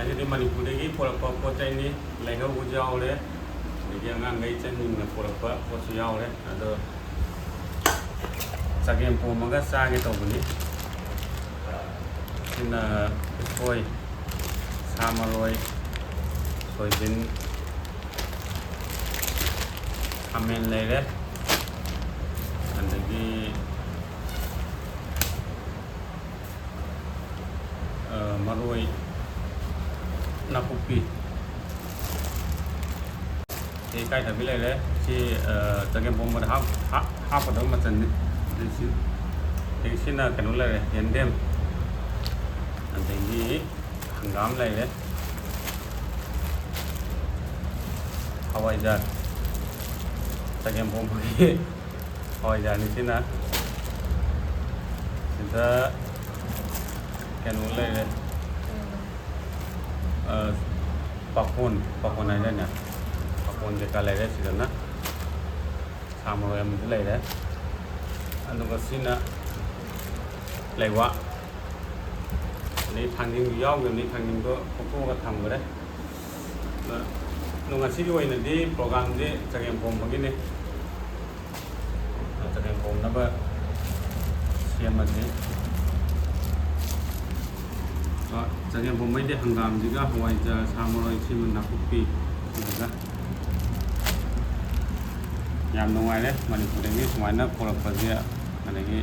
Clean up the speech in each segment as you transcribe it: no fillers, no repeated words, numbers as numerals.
ꯑꯁꯤꯗꯤ ꯃꯅꯤꯄꯨꯔꯗꯒꯤ ꯄꯨꯔꯛꯄ ꯄꯣꯠ ꯆꯩꯅꯤ ꯂꯩꯍꯧꯕꯁꯨ ꯌꯥꯎꯔꯦ ꯑꯗꯒꯤ ꯑꯉꯥꯡꯈꯩ ꯆꯟꯅꯤꯡꯅ ꯄꯨꯔꯛꯄ ꯄꯣꯠꯁꯨ ꯌꯥꯎꯔꯦ ꯑꯗꯣ ꯆꯒꯦꯝ ꯄꯣꯝꯃꯒ ꯆꯥꯒꯦ ꯇꯧꯕꯅꯤ ꯁꯤꯅ ꯎꯁꯣꯏ ꯁꯥ ꯃꯔꯣꯏ ꯁꯣꯏꯖꯤꯟ ꯈꯥꯃꯦꯟ ꯂꯩꯔꯦ ꯑꯗꯒꯤ ꯃꯔꯣꯏ ꯅꯥꯀꯨꯞꯄꯤ ꯁꯤ ꯏꯀꯥꯏꯊꯕꯤ ꯂꯩꯔꯦ ꯁꯤ ꯆꯒꯦꯝ ꯄꯣꯝꯕꯗ ꯍꯥꯞꯀꯗꯕ ꯃꯆꯜꯅꯤ ꯑꯗꯒꯤ ꯁꯤꯅ ꯀꯩꯅꯣ ꯂꯩꯔꯦ ꯌꯦꯟꯗꯦꯝ ꯑꯗꯒꯤ ꯍꯪꯒꯥꯝ ꯂꯩꯔꯦ ꯍꯋꯥꯏꯖꯥꯔ ꯆꯒꯦꯝ ꯄꯣꯝꯕꯒꯤ ꯍꯋꯥꯏꯖꯥꯔꯅꯤ ꯁꯤꯅ ꯁꯤꯗ ꯀꯩꯅꯣ ꯂꯩꯔꯦ ꯄꯥꯈꯣꯟ ꯍꯥꯏꯗꯥꯏꯅꯦ ꯄꯥꯈꯣꯟ ꯀꯩꯀꯥ ꯂꯩꯔꯦ ꯁꯤꯗꯅ ꯁꯥ ꯃꯔꯣꯏ ꯑꯃꯁꯨ ꯂꯩꯔꯦ ꯑꯗꯨꯒ ꯁꯤꯅ ꯂꯩꯋꯥ ꯑꯗꯩ ꯊꯥꯡꯖꯤꯡꯁꯨ ꯌꯥꯎꯈꯤꯕꯅꯤ ꯊꯥꯡꯖꯤꯡꯗꯣ ꯐꯨꯠꯇꯣꯛꯑꯒ ꯊꯝꯈ꯭ꯔꯦ ꯑꯗꯣ ꯉꯁꯤꯒꯤ ꯑꯣꯏꯅꯗꯤ ꯄ꯭ꯔꯣꯒꯥꯝꯁꯦ ꯆꯒꯦꯝ ꯄꯣꯝꯕꯒꯤꯅꯤ ꯆꯒꯦꯝ ꯄꯣꯝꯅꯕ ꯁꯦꯝꯃꯁꯤ ꯆꯒꯦꯝ ꯄꯣꯝꯕꯩꯗꯤ ꯍꯪꯒꯥꯝꯁꯤꯒ ꯍꯋꯥꯏꯖꯥꯔ ꯁꯥ ꯃꯔꯣꯏ ꯁꯤꯃ ꯅꯥꯀꯨꯞꯄꯤ ꯑꯗꯨꯒ ꯌꯥꯝ ꯅꯨꯡꯉꯥꯏꯔꯦ ꯃꯅꯤꯄꯨꯔꯗꯒꯤ ꯁꯨꯃꯥꯏꯅ ꯄꯨꯔꯛꯄꯁꯦ ꯑꯗꯒꯤ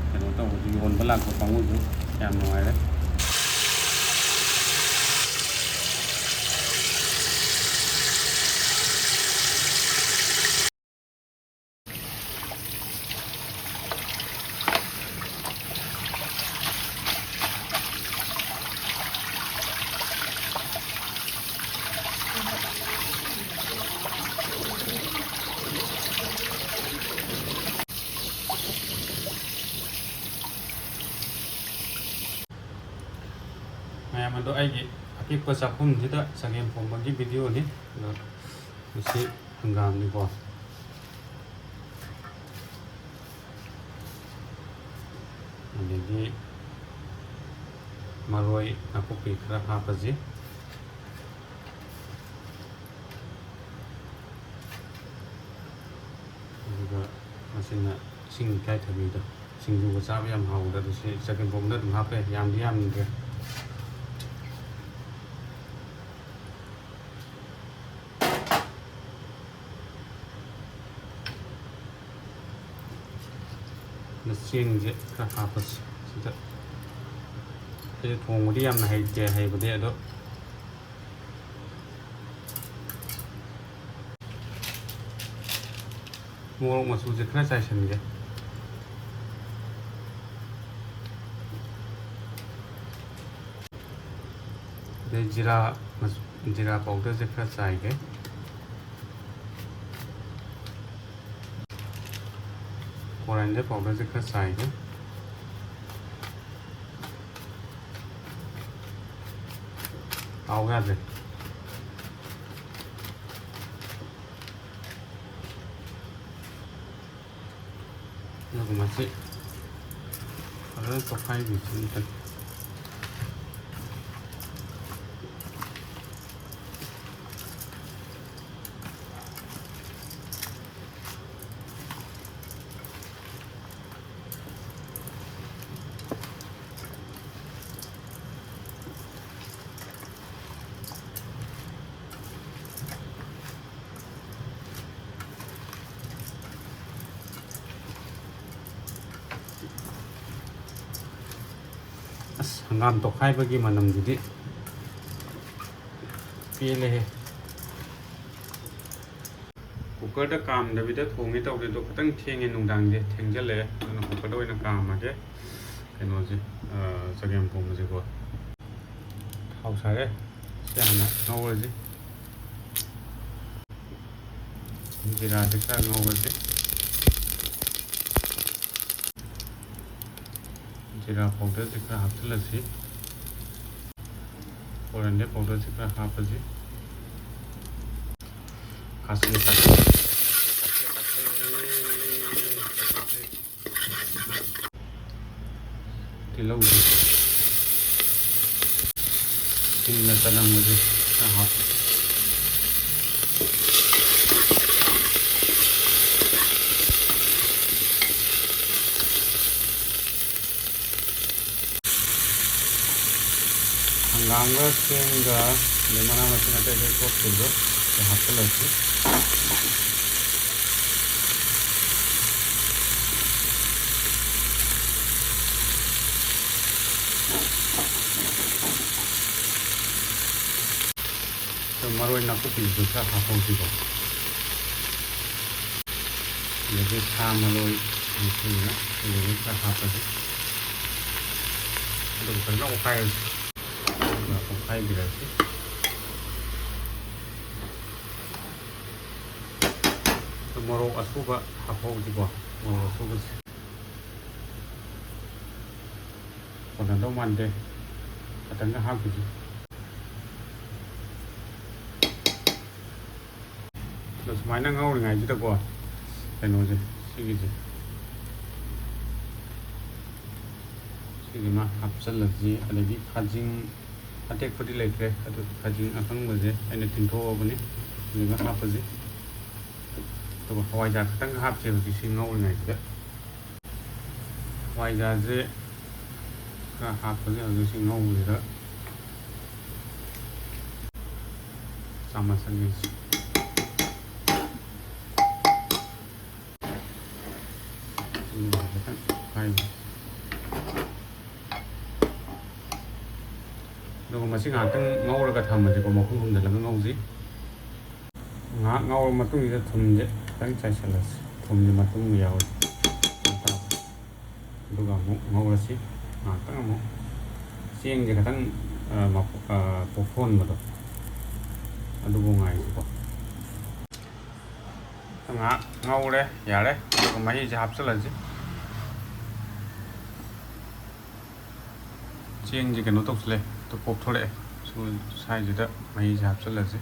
ꯀꯩꯅꯣ ꯇꯧꯕꯁꯨ ꯌꯣꯟꯕ ꯂꯥꯛꯄ ꯀꯥꯡꯕꯨꯁꯨ ꯌꯥꯝ ꯅꯨꯡꯉꯥꯏꯔꯦ ꯃꯌꯥꯝ ꯑꯗꯣ ꯑꯩꯒꯤ ꯑꯄꯤꯛꯄ ꯆꯥꯛꯈꯨꯝꯁꯤꯗ ꯆꯒꯦꯝ ꯄꯣꯝꯕꯒꯤ ꯚꯤꯗꯤꯑꯣꯅꯤ ꯑꯗꯣ ꯃꯁꯤ ꯍꯪꯒꯥꯝꯅꯤꯀꯣ ꯑꯗꯒꯤ ꯃꯔꯣꯏ ꯅꯥꯀꯨꯞꯄꯤ ꯈꯔ ꯍꯥꯞꯄꯁꯤ ꯑꯗꯨꯒ ꯃꯁꯤꯅ ꯏꯁꯤꯡ ꯏꯀꯥꯏꯊꯕꯤꯗꯣ ꯁꯤꯡꯖꯨꯒ ꯆꯥꯕ ꯌꯥꯝ ꯍꯥꯎꯕꯗ ꯑꯗꯨ ꯁꯤ ꯆꯒꯦꯝ ꯄꯣꯝꯕꯗ ꯑꯗꯨꯝ ꯍꯥꯞꯄꯦ ꯌꯥꯝꯗꯤ ꯌꯥꯝꯗ꯭ꯔꯦ ꯆꯦꯡꯁꯦ ꯈꯔ ꯍꯥꯞꯄꯁꯤ ꯁꯤꯗ ꯑꯩꯁꯦ ꯊꯣꯡꯕꯗꯤ ꯌꯥꯝꯅ ꯍꯩꯕꯗꯤ ꯑꯗꯣ ꯃꯣꯔꯣꯛ ꯃꯆꯨꯁꯦ ꯈꯔ ꯆꯥꯏꯁꯤꯟꯒꯦ ꯑꯗꯩ ꯖꯤꯔꯥ ꯄꯥꯎꯗꯔꯁꯦ ꯈꯔ ꯆꯥꯏꯒꯦ ꯀꯣꯔꯤꯌꯥꯟꯗꯔ ꯄꯥꯎꯗꯔꯁꯦ ꯈꯔ ꯆꯥꯏꯒꯦ ꯀꯥꯎ ꯌꯥꯗ꯭ꯔꯦ ꯑꯗꯨꯒ ꯃꯁꯤ ꯐꯖꯅ ꯇꯣꯠꯈꯥꯏꯕꯤꯁꯤ ꯑꯝꯇꯪ ꯍꯪꯒꯥꯝ ꯇꯣꯠꯈꯥꯏꯕꯒꯤ ꯃꯅꯝꯗꯨꯗꯤ ꯄꯦꯜꯂꯦꯍꯦ ꯀꯨꯀꯔꯗ ꯀꯥꯝꯗꯕꯤꯗ ꯊꯣꯡꯒꯦ ꯇꯧꯕꯗꯣ ꯑꯗꯣ ꯈꯤꯇꯪ ꯊꯦꯡꯉꯦ ꯅꯨꯡꯗꯥꯡꯁꯦ ꯊꯦꯡꯖꯤꯜꯂꯛꯑꯦ ꯑꯗꯨꯅ ꯀꯨꯀꯔꯗ ꯑꯣꯏꯅ ꯀꯥꯝꯃꯒꯦ ꯀꯩꯅꯣꯁꯦ ꯆꯒꯦꯝ ꯄꯣꯝꯕꯁꯦꯀꯣ ꯊꯥꯎ ꯁꯥꯔꯦ ꯁꯤ ꯍꯥꯟꯅ ꯉꯧꯔꯁꯤ ꯖꯤꯔꯥꯁꯦ ꯈꯔ ꯉꯧꯔꯁꯤ ꯖꯤꯔꯥ ꯄꯥꯎꯗꯔꯁꯦ ꯈꯔ ꯍꯥꯞꯆꯤꯜꯂꯁꯤ ꯀꯣꯔꯤꯌꯥꯟꯗꯔ ꯄꯥꯎꯗꯔꯁꯦ ꯈꯔ ꯍꯥꯞꯄꯁꯤ ꯇꯤꯜꯍꯧꯁꯤ ꯁꯤꯡꯒ ꯆꯅꯝꯒꯁꯦ ꯈꯔ ꯍꯥꯞꯄ hanggam과 cenga mana macam ada ikut juga hafal lagi maroy nak putih juga hafal juga jadi maroy itu ya jadi kita hafal itu karena okai okai berarti morok asuba hafal juga morok asuba còn đâu mặn đây katanga hafal terus mainnya ngau dengan itu gua penuh sih segitu mah hafal lagi ada di kajing atek putih lagi ada kajing akang baje ini tinto apa nih juga hafal sih tuh wajah katanga hafal sih sih ngau dengan itu wajah sih hafal sih harus sih ngau gitu sama saja rồi mà xin ngạc tăng ngâu là cả thầm mà chỉ có một không là ngâu gì ngã ngâu mà tung ra thầm vậy tăng chạy sẽ là thầm nhưng mà tung nhiều rồi cả ngâu là gì ngã tăng ngâu xiên thì cả tăng mà bộ phôn mà đó anh đúng ngày gì ngã ngâu đấy giả đấy còn mấy gì hấp sẽ là gì xiên gì cái nó tốt lên 또 곱털에 사이즈다 많이 잡설라지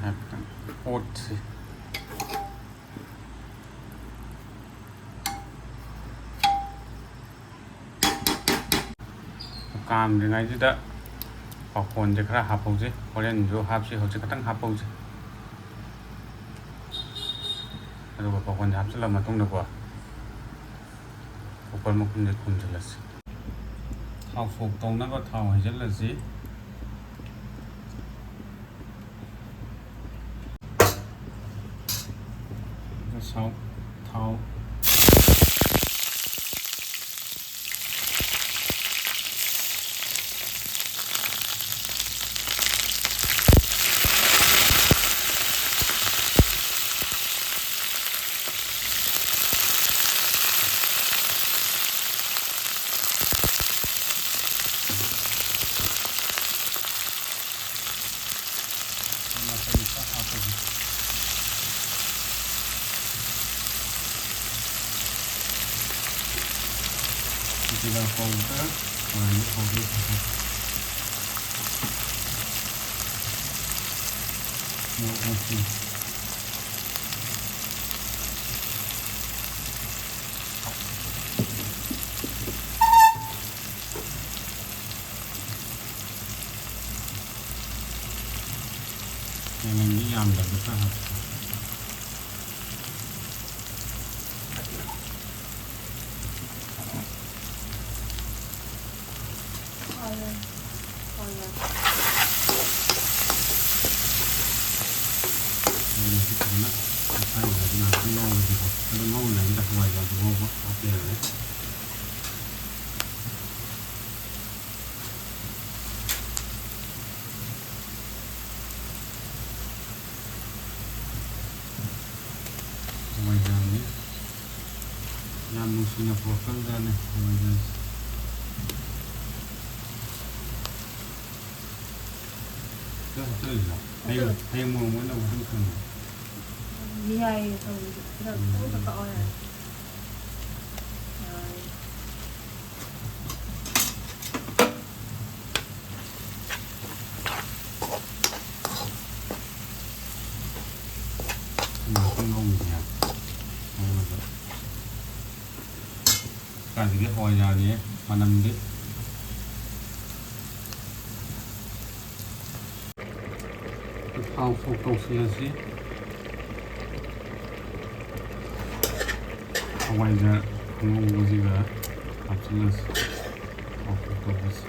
약간 오트 cam thì ngay chứ đó bảo hồn thì khá hấp chứ có nên vô hấp chứ họ chỉ có tăng hấp chứ 그리고 버건 잡술라만 동네고 버건 먹고 이제 군질렀어 타오 속 동네가 타오 해질렀지 그래서 타오 이제가 거기다 거기 이렇게 얘는 이 양들부터 yang musuhnya vokal dan hay mua muốn đâu không cần gì hay rồi rất là cọ này không ngon gì ꯀꯥꯏꯗꯒꯤ ꯍꯋꯥꯏ ꯌꯥꯅꯤ ꯃꯅꯝꯗꯤ ꯊꯥꯎ ꯁꯣꯛ ꯇꯧꯁꯤꯜꯂꯁꯤ ꯍꯋꯥꯏꯖꯥꯔ ꯑꯉꯧꯕꯁꯤꯒ ꯍꯥꯞꯆꯤꯜꯂꯁꯤ ꯊꯥꯎ ꯁꯣꯛ ꯇꯧꯕꯁꯤ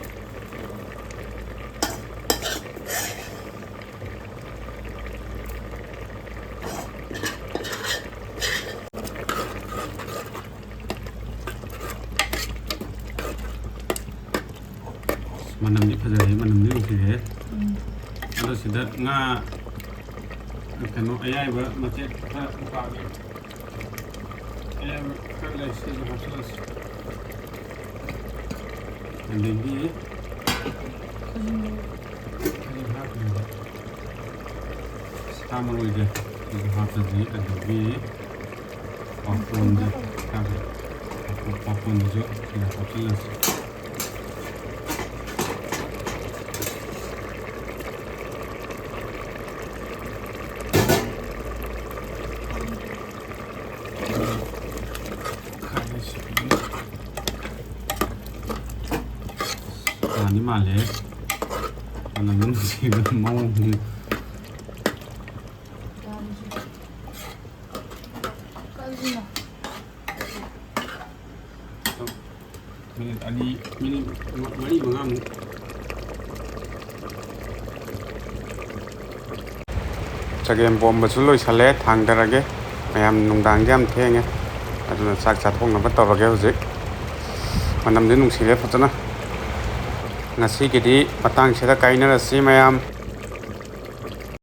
ꯃꯅꯝꯗꯤ ꯐꯖꯔꯦ ꯃꯅꯝꯗꯤ ꯅꯨꯡꯁꯤꯔꯦ ꯑꯗꯣ ꯁꯤꯗ ꯉꯥ ꯀꯩꯅꯣ ꯑꯌꯥꯏꯕ ꯃꯆꯦꯠ ꯈꯔ ꯎꯄꯥꯛꯒꯤ ꯑꯌꯥꯏꯕ ꯈꯔ ꯂꯩ ꯁꯤꯁꯨ ꯍꯥꯞꯆꯤꯜꯂꯁꯤ ꯑꯗꯒꯤ ꯍꯥꯞꯈ꯭ꯔꯦꯕ ꯁꯥ ꯃꯔꯣꯏꯁꯦ ꯁꯤꯁꯨ ꯍꯥꯞꯄꯁꯤ ꯑꯗꯒꯤ ꯄꯥꯎꯈꯣꯟꯁꯦ ꯄꯥꯎꯈꯣꯟꯁꯤꯁꯨ ꯁꯤꯗ ꯍꯥꯞꯆꯤꯜꯂꯁꯤ ꯃꯥꯟꯗꯤ ꯃꯥꯜꯂꯦ ꯃꯅꯝ ꯅꯨꯡꯁꯤꯕ ꯃꯑꯣꯡꯗꯤ ꯃꯤꯅꯤꯠ ꯃꯔꯤ ꯃꯉꯥꯃꯨꯛ ꯆꯒꯦꯝ ꯄꯣꯝꯕꯁꯨ ꯂꯣꯏꯁꯜꯂꯦ ꯊꯥꯡꯊꯔꯒꯦ ꯃꯌꯥꯝ ꯅꯨꯡꯗꯥꯡꯗꯤ ꯌꯥꯝ ꯊꯦꯡꯉꯦ ꯑꯗꯨꯅ ꯆꯥꯛ ꯆꯥꯊꯣꯛꯅꯕ ꯇꯧꯔꯒꯦ ꯍꯧꯖꯤꯛ ꯃꯅꯝꯗꯤ ꯅꯨꯡꯁꯤꯔꯦ ꯐꯖꯅ ꯉꯁꯤꯒꯤꯗꯤ ꯃꯇꯥꯡꯁꯤꯗ ꯀꯥꯏꯅꯔꯁꯤ ꯃꯌꯥꯝ